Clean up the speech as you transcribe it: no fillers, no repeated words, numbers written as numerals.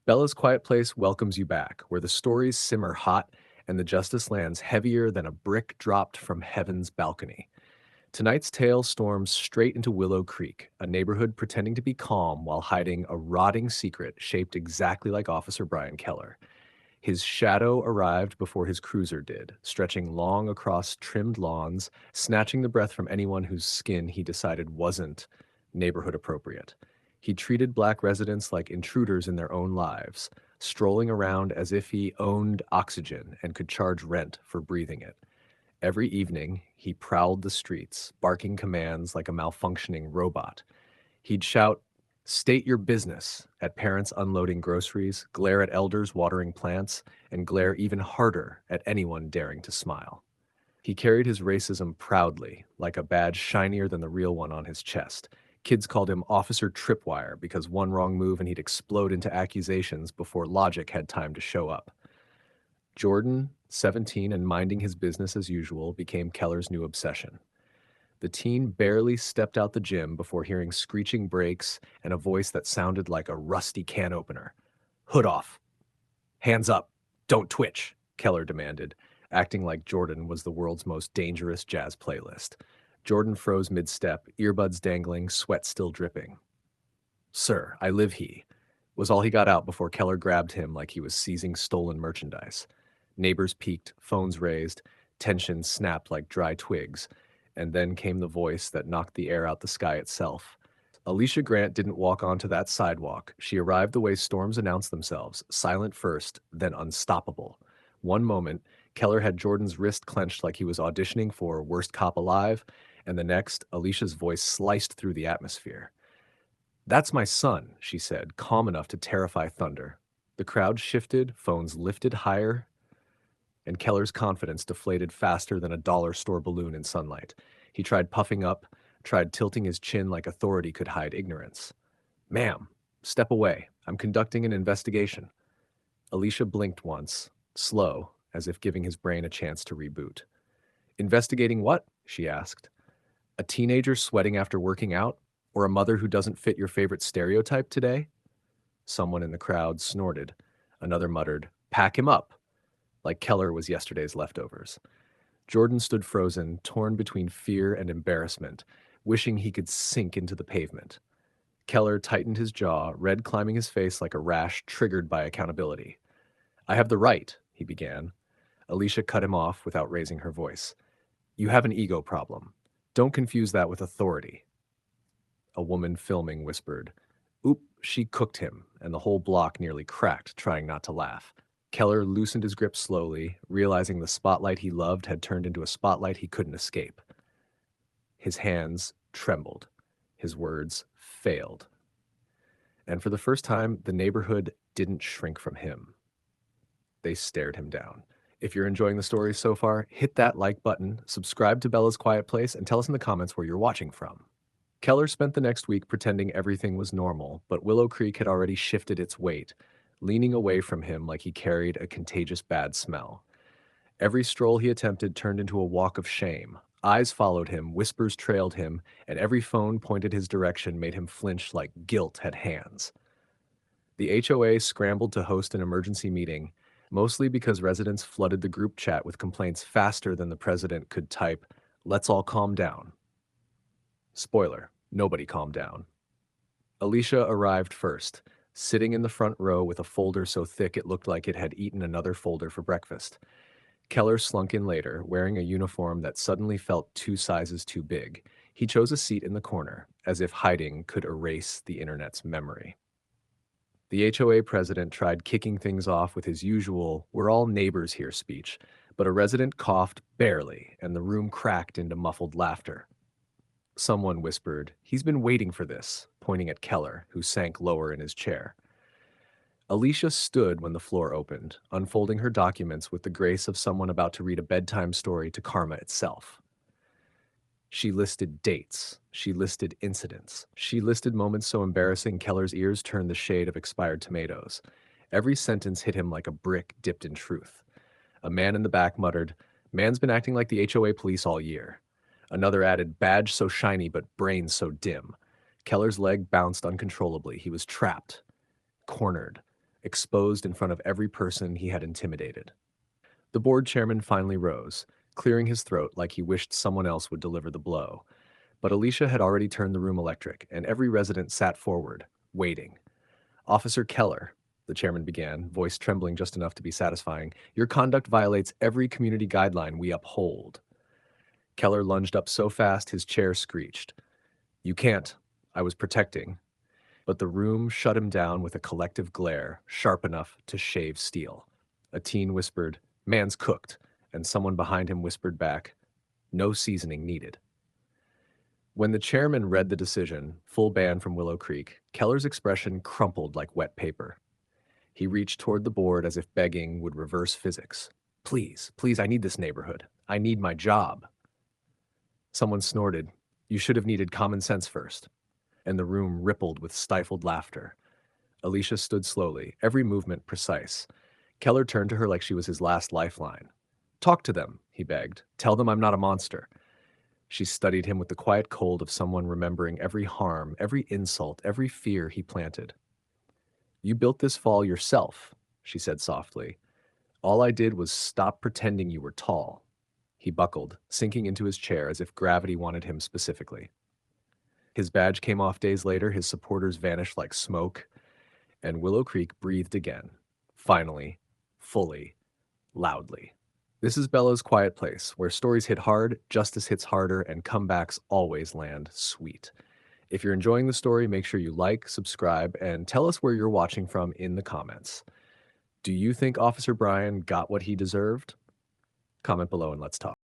Bella's Quiet Place welcomes you back, where the stories simmer hot and the justice lands heavier than a brick dropped from heaven's balcony. Tonight's tale storms straight into Willow Creek, a neighborhood pretending to be calm while hiding a rotting secret shaped exactly like Officer Brian Keller. His shadow arrived before his cruiser did, stretching long across trimmed lawns, snatching the breath from anyone whose skin he decided wasn't neighborhood appropriate. He treated black residents like intruders in their own lives, strolling around as if he owned oxygen and could charge rent for breathing it. Every evening, he prowled the streets, barking commands like a malfunctioning robot. He'd shout, "State your business," at parents unloading groceries, glare at elders watering plants, and glare even harder at anyone daring to smile. He carried his racism proudly, like a badge shinier than the real one on his chest. Kids called him Officer Tripwire because one wrong move and he'd explode into accusations before logic had time to show up. Jordan, 17 and minding his business as usual, became Keller's new obsession. The teen barely stepped out the gym before hearing screeching brakes and a voice that sounded like a rusty can opener. "Hood off. Hands up. Don't twitch," Keller demanded, acting like Jordan was the world's most dangerous jazz playlist. Jordan froze mid-step, earbuds dangling, sweat still dripping. "Sir, I live he," was all he got out before Keller grabbed him like he was seizing stolen merchandise. Neighbors peeked, phones raised, tension snapped like dry twigs, and then came the voice that knocked the air out the sky itself. Alicia Grant didn't walk onto that sidewalk. She arrived the way storms announce themselves, silent first, then unstoppable. One moment, Keller had Jordan's wrist clenched like he was auditioning for Worst Cop Alive, and the next, Alicia's voice sliced through the atmosphere. "That's my son," she said, calm enough to terrify thunder. The crowd shifted, phones lifted higher, and Keller's confidence deflated faster than a dollar store balloon in sunlight. He tried puffing up, tried tilting his chin like authority could hide ignorance. "Ma'am, step away. I'm conducting an investigation." Alicia blinked once, slow, as if giving his brain a chance to reboot. "Investigating what?" she asked. "A teenager sweating after working out? Or a mother who doesn't fit your favorite stereotype today?" Someone in the crowd snorted. Another muttered, "Pack him up," like Keller was yesterday's leftovers. Jordan stood frozen, torn between fear and embarrassment, wishing he could sink into the pavement. Keller tightened his jaw, red climbing his face like a rash triggered by accountability. "I have the right," he began. Alicia cut him off without raising her voice. "You have an ego problem. Don't confuse that with authority." A woman filming whispered, "Oop, she cooked him," and the whole block nearly cracked, trying not to laugh. Keller loosened his grip slowly, realizing the spotlight he loved had turned into a spotlight he couldn't escape. His hands trembled. His words failed. And for the first time, the neighborhood didn't shrink from him. They stared him down. If you're enjoying the story so far, hit that like button, subscribe to Bella's Quiet Place, and tell us in the comments where you're watching from. Keller spent the next week pretending everything was normal, but Willow Creek had already shifted its weight, leaning away from him like he carried a contagious bad smell. Every stroll he attempted turned into a walk of shame. Eyes followed him, whispers trailed him, and every phone pointed his direction made him flinch like guilt had hands. The HOA scrambled to host an emergency meeting, mostly because residents flooded the group chat with complaints faster than the president could type, "Let's all calm down." Spoiler, nobody calmed down. Alicia arrived first, sitting in the front row with a folder so thick it looked like it had eaten another folder for breakfast. Keller slunk in later, wearing a uniform that suddenly felt 2 sizes too big. He chose a seat in the corner, as if hiding could erase the internet's memory. The HOA president tried kicking things off with his usual "we're all neighbors here" speech, but a resident coughed barely, and the room cracked into muffled laughter. Someone whispered, "He's been waiting for this," pointing at Keller, who sank lower in his chair. Alicia stood when the floor opened, unfolding her documents with the grace of someone about to read a bedtime story to karma itself. She listed dates. She listed incidents. She listed moments so embarrassing Keller's ears turned the shade of expired tomatoes. Every sentence hit him like a brick dipped in truth. A man in the back muttered, "Man's been acting like the HOA police all year." Another added, "Badge so shiny but brain so dim." Keller's leg bounced uncontrollably. He was trapped, cornered. exposed in front of every person he had intimidated. The board chairman finally rose, clearing his throat like he wished someone else would deliver the blow. But Alicia had already turned the room electric, and every resident sat forward, waiting. Officer Keller, the chairman began, voice trembling just enough to be satisfying, your conduct violates every community guideline we uphold. Keller lunged up so fast his chair screeched. You can't. I was protecting. But the room shut him down with a collective glare, sharp enough to shave steel. A teen whispered, man's cooked, and someone behind him whispered back, no seasoning needed. When the chairman read the decision, full ban from Willow Creek, Keller's expression crumpled like wet paper. He reached toward the board as if begging would reverse physics. Please, please, I need this neighborhood. I need my job. Someone snorted, you should have needed common sense first. And the room rippled with stifled laughter. Alicia stood slowly, every movement precise. Keller turned to her like she was his last lifeline. Talk to them, he begged. Tell them I'm not a monster. She studied him with the quiet cold of someone remembering every harm, every insult, every fear he planted. You built this fall yourself, she said softly. All I did was stop pretending you were tall. He buckled, sinking into his chair as if gravity wanted him specifically. His badge came off days later, his supporters vanished like smoke, and Willow Creek breathed again. Finally, fully, loudly. This is Bella's Quiet Place, where stories hit hard, justice hits harder, and comebacks always land sweet. If you're enjoying the story, make sure you like, subscribe, and tell us where you're watching from in the comments. Do you think Officer Brian got what he deserved? Comment below and let's talk.